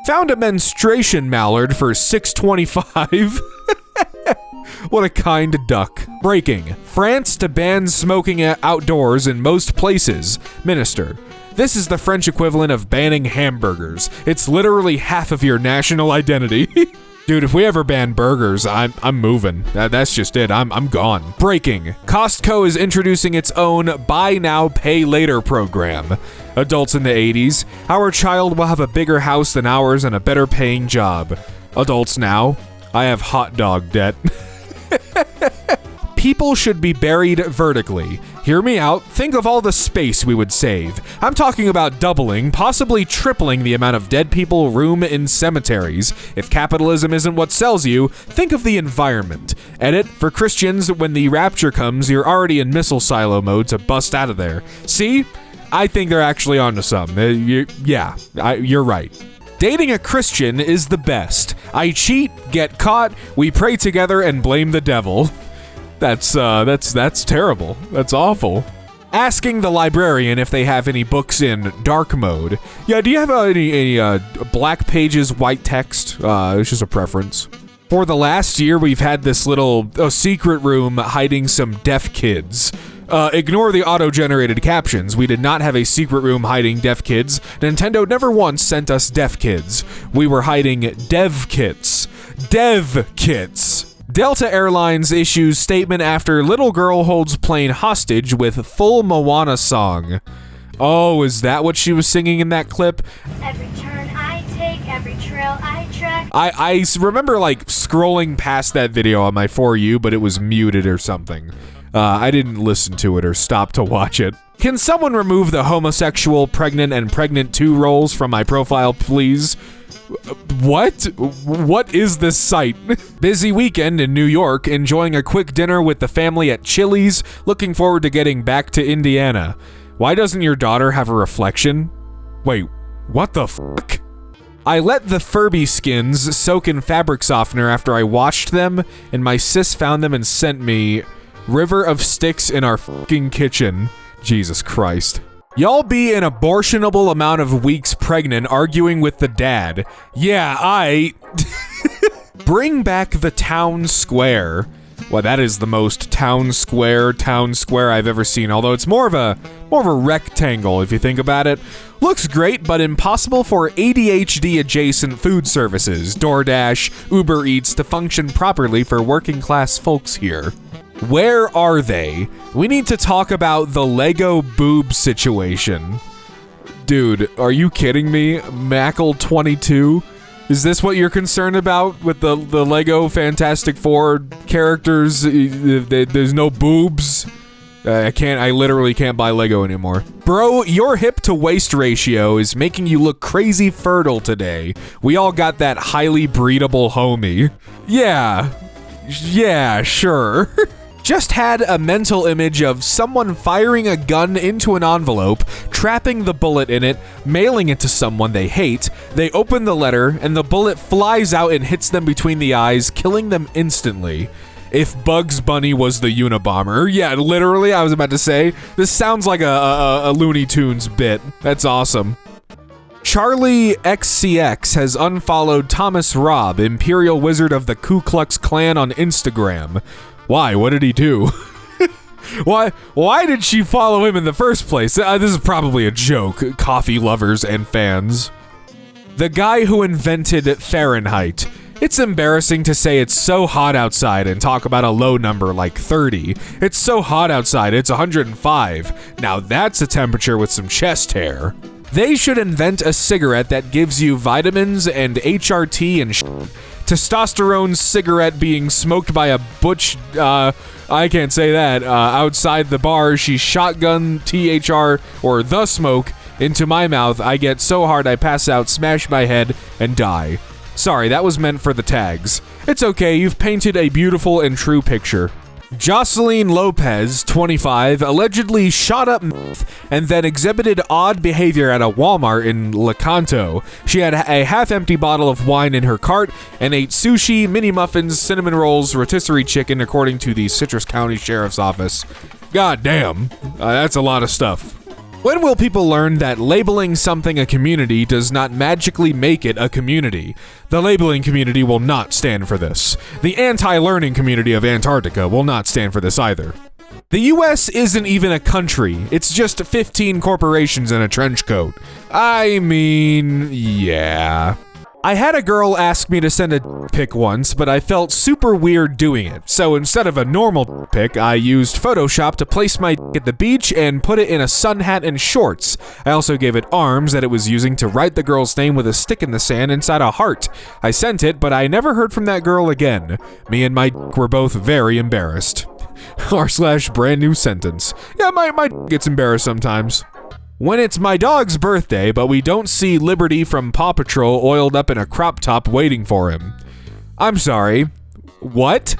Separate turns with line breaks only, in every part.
Found a menstruation mallard for $6.25. What a kind duck. Breaking. France to ban smoking outdoors in most places. Minister. This is the French equivalent of banning hamburgers. It's literally half of your national identity. Dude, if we ever ban burgers, I'm moving. That's just it. I'm gone. Breaking. Costco is introducing its own buy now, pay later program. Adults in the 80s. Our child will have a bigger house than ours and a better paying job. Adults now. I have hot dog debt. People should be buried vertically. Hear me out. Think of all the space we would save. I'm talking about doubling, possibly tripling the amount of dead people room in cemeteries. If capitalism isn't what sells you, think of the environment. Edit, for Christians, when the rapture comes, you're already in missile silo mode to bust out of there. See? I think they're actually onto something. You're right. Dating a Christian is the best. I cheat, get caught, we pray together and blame the devil. That's terrible. That's awful. Asking the librarian if they have any books in dark mode. Yeah, do you have any black pages, white text? It's just a preference. For the last year, we've had this little secret room hiding some deaf kids. Ignore the auto-generated captions. We did not have a secret room hiding deaf kids. Nintendo never once sent us deaf kids. We were hiding dev kits. Dev kits. Delta Airlines issues statement after little girl holds plane hostage with full Moana song. Oh, is that what she was singing in that clip?
Every turn I take, every trail I trek.
I remember like scrolling past that video on my For You, but it was muted or something. I didn't listen to it or stop to watch it. Can someone remove the homosexual, pregnant, and pregnant 2 roles from my profile, please? What? What is this site? Busy weekend in New York, enjoying a quick dinner with the family at Chili's, looking forward to getting back to Indiana. Why doesn't your daughter have a reflection? Wait, what the fuck? I let the Furby skins soak in fabric softener after I washed them, and my sis found them and sent me river of sticks in our fucking kitchen. Jesus Christ. Y'all be an abortionable amount of weeks pregnant arguing with the dad. Yeah, Bring back the town square. Well, that is the most town square I've ever seen, although it's more of a rectangle if you think about it. Looks great, but impossible for ADHD adjacent food services, DoorDash, Uber Eats to function properly for working class folks here. Where are they? We need to talk about the Lego boob situation. Dude, are you kidding me? Mackle22? Is this what you're concerned about with the Lego Fantastic Four characters? There's no boobs? I literally can't buy Lego anymore. Bro, your hip to waist ratio is making you look crazy fertile today. We all got that highly breedable homie. Yeah, sure. Just had a mental image of someone firing a gun into an envelope, trapping the bullet in it, mailing it to someone they hate. They open the letter, and the bullet flies out and hits them between the eyes, killing them instantly. If Bugs Bunny was the Unabomber. Yeah, literally, I was about to say. This sounds like a Looney Tunes bit. That's awesome. Charlie XCX has unfollowed Thomas Robb, Imperial Wizard of the Ku Klux Klan, on Instagram. Why? What did he do? Why did she follow him in the first place? This is probably a joke, coffee lovers and fans. The guy who invented Fahrenheit. It's embarrassing to say it's so hot outside and talk about a low number like 30. It's so hot outside, it's 105. Now that's a temperature with some chest hair. They should invent a cigarette that gives you vitamins and HRT and testosterone cigarette being smoked by a butch, I can't say that, outside the bar. She shotgun THR, or the smoke, into my mouth. I get so hard I pass out, smash my head, and die. Sorry, that was meant for the tags. It's okay, you've painted a beautiful and true picture. Jocelyn Lopez, 25, allegedly shot up meth and then exhibited odd behavior at a Walmart in Lecanto. She had a half-empty bottle of wine in her cart and ate sushi, mini muffins, cinnamon rolls, rotisserie chicken, according to the Citrus County Sheriff's Office. God damn, that's a lot of stuff. When will people learn that labeling something a community does not magically make it a community? The labeling community will not stand for this. The anti-learning community of Antarctica will not stand for this either. The US isn't even a country, it's just 15 corporations in a trench coat. I mean, yeah. I had a girl ask me to send a pic once, but I felt super weird doing it. So instead of a normal pic, I used Photoshop to place my at the beach and put it in a sun hat and shorts. I also gave it arms that it was using to write the girl's name with a stick in the sand inside a heart. I sent it, but I never heard from that girl again. Me and my were both very embarrassed. r/brand new sentence. Yeah, my gets embarrassed sometimes. When it's my dog's birthday, but we don't see Liberty from Paw Patrol oiled up in a crop top waiting for him. I'm sorry. What?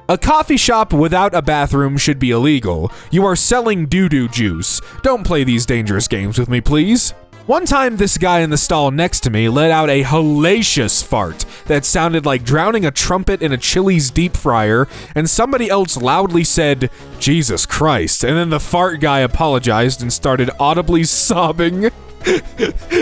A coffee shop without a bathroom should be illegal. You are selling doo-doo juice. Don't play these dangerous games with me, please. One time, this guy in the stall next to me let out a hellacious fart that sounded like drowning a trumpet in a Chili's deep fryer, and somebody else loudly said, "Jesus Christ," and then the fart guy apologized and started audibly sobbing.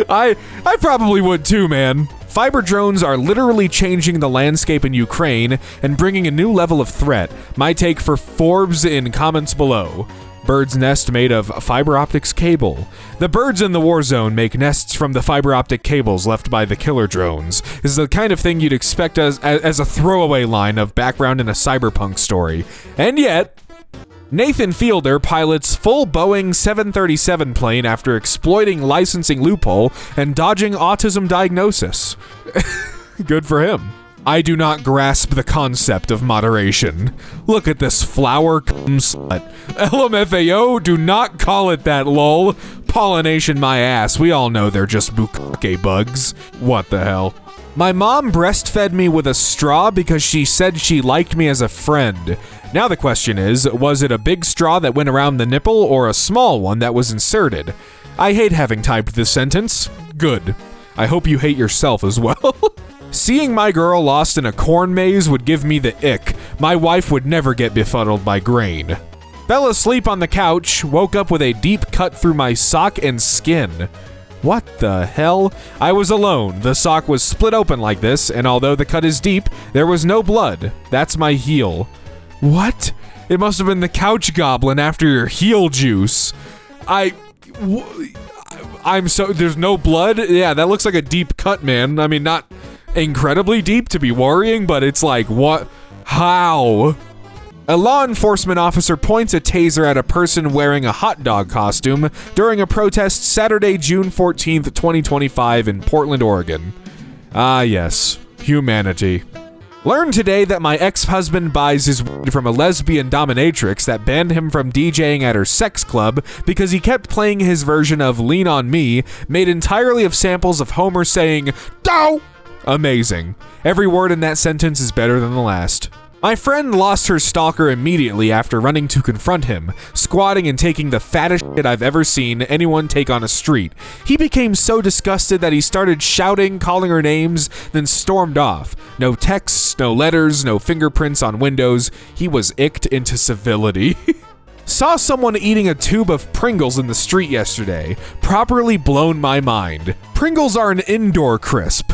I probably would too, man. Fiber drones are literally changing the landscape in Ukraine and bringing a new level of threat. My take for Forbes in comments below. Bird's nest made of fiber optics cable. The birds in the war zone make nests from the fiber optic cables left by the killer drones. This is the kind of thing you'd expect as a throwaway line of background in a cyberpunk story. And yet, Nathan Fielder pilots full Boeing 737 plane after exploiting licensing loophole and dodging autism diagnosis. Good for him. I do not grasp the concept of moderation. Look at this flower slut. LMFAO, do not call it that, lol. Pollination my ass. We all know they're just bukake bugs. What the hell? My mom breastfed me with a straw because she said she liked me as a friend. Now the question is, was it a big straw that went around the nipple or a small one that was inserted? I hate having typed this sentence. Good. I hope you hate yourself as well. Seeing my girl lost in a corn maze would give me the ick. My wife would never get befuddled by grain. Fell asleep on the couch, woke up with a deep cut through my sock and skin. What the hell? I was alone. The sock was split open like this, and although the cut is deep, there was no blood. That's my heel. What? It must have been the couch goblin after your heel juice. I'm so... There's no blood? Yeah, that looks like a deep cut, man. I mean, not incredibly deep to be worrying, but it's like, what? How? A law enforcement officer points a taser at a person wearing a hot dog costume during a protest Saturday, June 14th, 2025 in Portland, Oregon. Ah, yes. Humanity. Learned today that my ex-husband buys his weed from a lesbian dominatrix that banned him from DJing at her sex club because he kept playing his version of Lean On Me, made entirely of samples of Homer saying, "Dow!" Amazing. Every word in that sentence is better than the last. My friend lost her stalker immediately after running to confront him, squatting and taking the fattest shit I've ever seen anyone take on a street. He became so disgusted that he started shouting, calling her names, then stormed off. No texts, no letters, no fingerprints on windows. He was icked into civility. Saw someone eating a tube of Pringles in the street yesterday. Properly blown my mind. Pringles are an indoor crisp.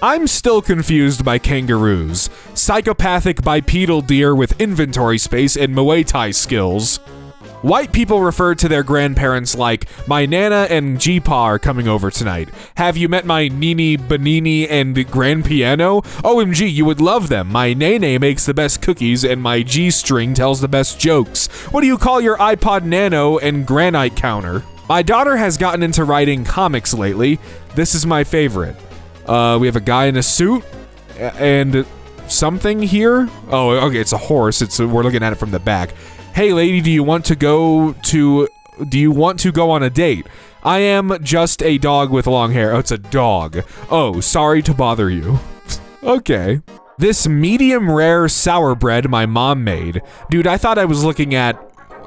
I'm still confused by kangaroos. Psychopathic bipedal deer with inventory space and Muay Thai skills. White people refer to their grandparents like, "My Nana and G-Pa are coming over tonight. Have you met my Nini, Benini, and Grand Piano? OMG, you would love them. My Nene makes the best cookies and my G-string tells the best jokes. What do you call your iPod Nano and granite counter?" My daughter has gotten into writing comics lately. This is my favorite. We have a guy in a suit and something here. Oh, okay, it's a horse. We're looking at it from the back. Hey, lady, do you want to go on a date? I am just a dog with long hair. Oh, it's a dog. Oh, sorry to bother you. Okay. This medium rare sour bread my mom made. Dude, I thought I was looking at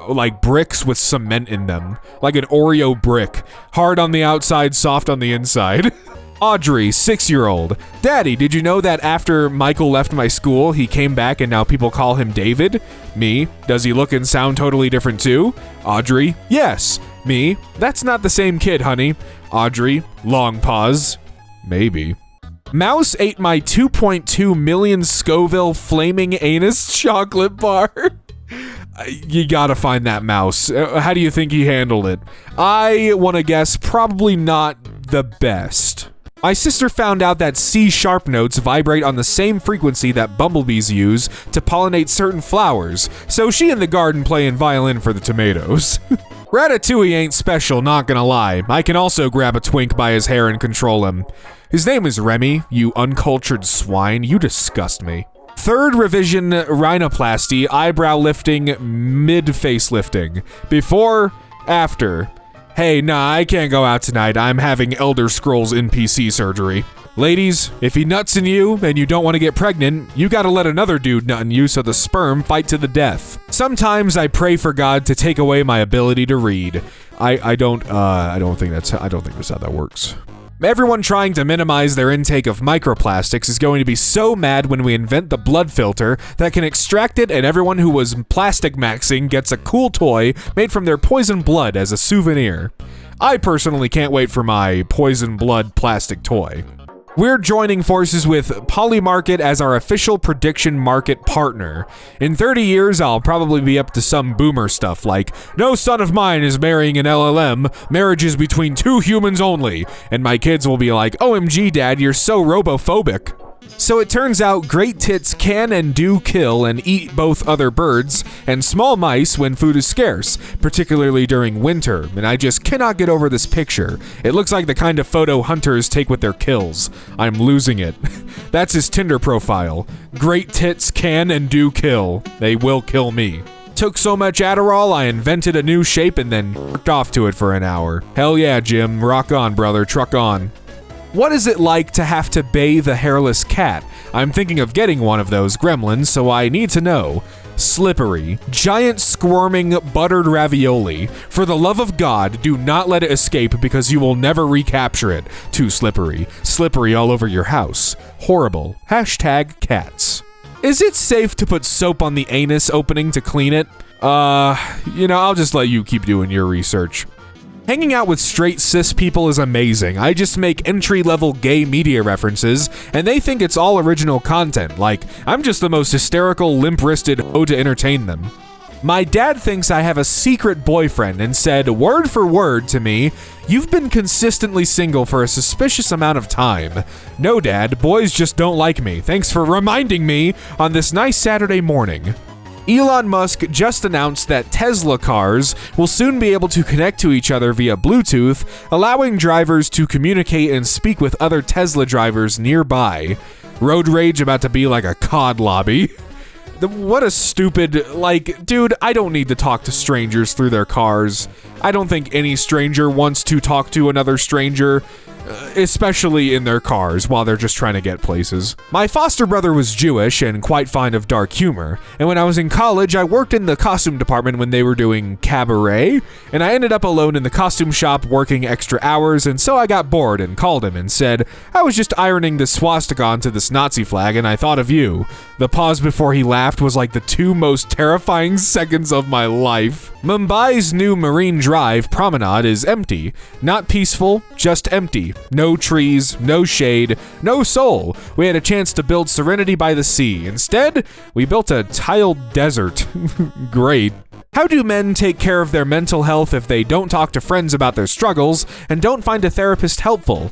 like bricks with cement in them. Like an Oreo brick. Hard on the outside, soft on the inside. Audrey, 6-year-old. Daddy, did you know that after Michael left my school, he came back and now people call him David? Me, does he look and sound totally different too? Audrey, yes. Me? That's not the same kid, honey. Audrey. Long pause. Maybe. Mouse ate my 2.2 million Scoville flaming anus chocolate bar. You gotta find that mouse. How do you think he handled it? I wanna guess probably not the best. My sister found out that C# notes vibrate on the same frequency that bumblebees use to pollinate certain flowers, so she in the garden playing violin for the tomatoes. Ratatouille ain't special, not gonna lie. I can also grab a twink by his hair and control him. His name is Remy, you uncultured swine, you disgust me. Third revision rhinoplasty, eyebrow lifting, mid-facelifting. Before, after. Hey, nah, I can't go out tonight. I'm having Elder Scrolls NPC surgery. Ladies, if he nuts in you and you don't want to get pregnant, you gotta let another dude nut in you so the sperm fight to the death. Sometimes I pray for God to take away my ability to read. I don't think that's how that works. Everyone trying to minimize their intake of microplastics is going to be so mad when we invent the blood filter that can extract it, and everyone who was plastic maxing gets a cool toy made from their poison blood as a souvenir. I personally can't wait for my poison blood plastic toy. We're joining forces with Polymarket as our official prediction market partner. In 30 years, I'll probably be up to some boomer stuff like, no son of mine is marrying an LLM, marriage is between two humans only, and my kids will be like, OMG dad, you're so robophobic. So it turns out great tits can and do kill and eat both other birds and small mice when food is scarce, particularly during winter, and I just cannot get over this picture. It looks like the kind of photo hunters take with their kills. I'm losing it. That's his Tinder profile. Great tits can and do kill. They will kill me. Took so much Adderall, I invented a new shape and then jerked off to it for an hour. Hell yeah, Jim. Rock on, brother. Truck on. What is it like to have to bathe a hairless cat? I'm thinking of getting one of those gremlins, so I need to know. Slippery. Giant squirming buttered ravioli. For the love of God, do not let it escape because you will never recapture it. Too slippery. Slippery all over your house. Horrible. Hashtag cats. Is it safe to put soap on the anus opening to clean it? I'll just let you keep doing your research. Hanging out with straight cis people is amazing. I just make entry-level gay media references, and they think it's all original content, like, I'm just the most hysterical, limp-wristed hoe to entertain them. My dad thinks I have a secret boyfriend and said, word for word to me, you've been consistently single for a suspicious amount of time. No, Dad, boys just don't like me. Thanks for reminding me on this nice Saturday morning. Elon Musk just announced that Tesla cars will soon be able to connect to each other via Bluetooth, allowing drivers to communicate and speak with other Tesla drivers nearby. Road rage about to be like a COD lobby. What a stupid, dude, I don't need to talk to strangers through their cars. I don't think any stranger wants to talk to another stranger, especially in their cars while they're just trying to get places. My foster brother was Jewish and quite fond of dark humor, and when I was in college, I worked in the costume department when they were doing cabaret, and I ended up alone in the costume shop working extra hours, and so I got bored and called him and said, I was just ironing this swastika onto this Nazi flag and I thought of you. The pause before he laughed was like the 2 most terrifying seconds of my life. Mumbai's new Marine Drive promenade is empty. Not peaceful, just empty. No trees, no shade, no soul. We had a chance to build Serenity by the Sea. Instead, we built a tiled desert. Great. How do men take care of their mental health if they don't talk to friends about their struggles and don't find a therapist helpful?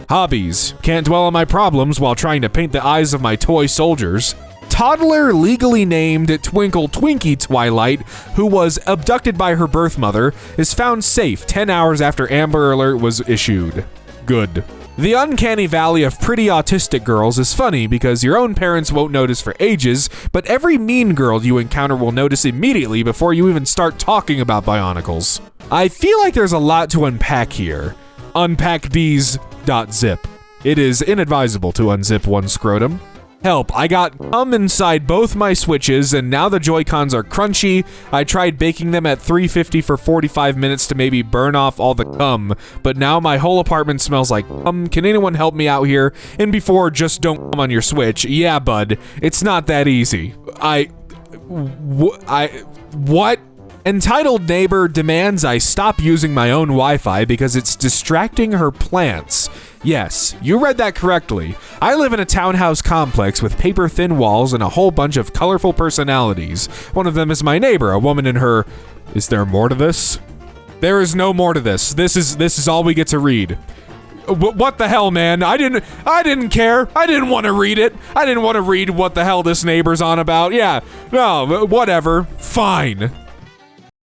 Hobbies. Can't dwell on my problems while trying to paint the eyes of my toy soldiers. Toddler legally named Twinkle Twinkie Twilight, who was abducted by her birth mother, is found safe 10 hours after Amber Alert was issued. Good. The uncanny valley of pretty autistic girls is funny because your own parents won't notice for ages, but every mean girl you encounter will notice immediately before you even start talking about Bionicles. I feel like there's a lot to unpack here. Unpack these.zip. It is inadvisable to unzip one scrotum. Help, I got cum inside both my Switches and now the Joy-Cons are crunchy. I tried baking them at 350 for 45 minutes to maybe burn off all the cum, but now my whole apartment smells like cum. Can anyone help me out here? And before, just don't cum on your Switch. Yeah, bud, it's not that easy. What? Entitled neighbor demands I stop using my own Wi-Fi because it's distracting her plants. Yes, you read that correctly. I live in a townhouse complex with paper-thin walls and a whole bunch of colorful personalities. One of them is my neighbor, a woman in her... Is there more to this? There is no more to this. This is all we get to read. What the hell, man? I didn't care. I didn't want to read it. I didn't want to read what the hell this neighbor's on about. Yeah, no, whatever. Fine.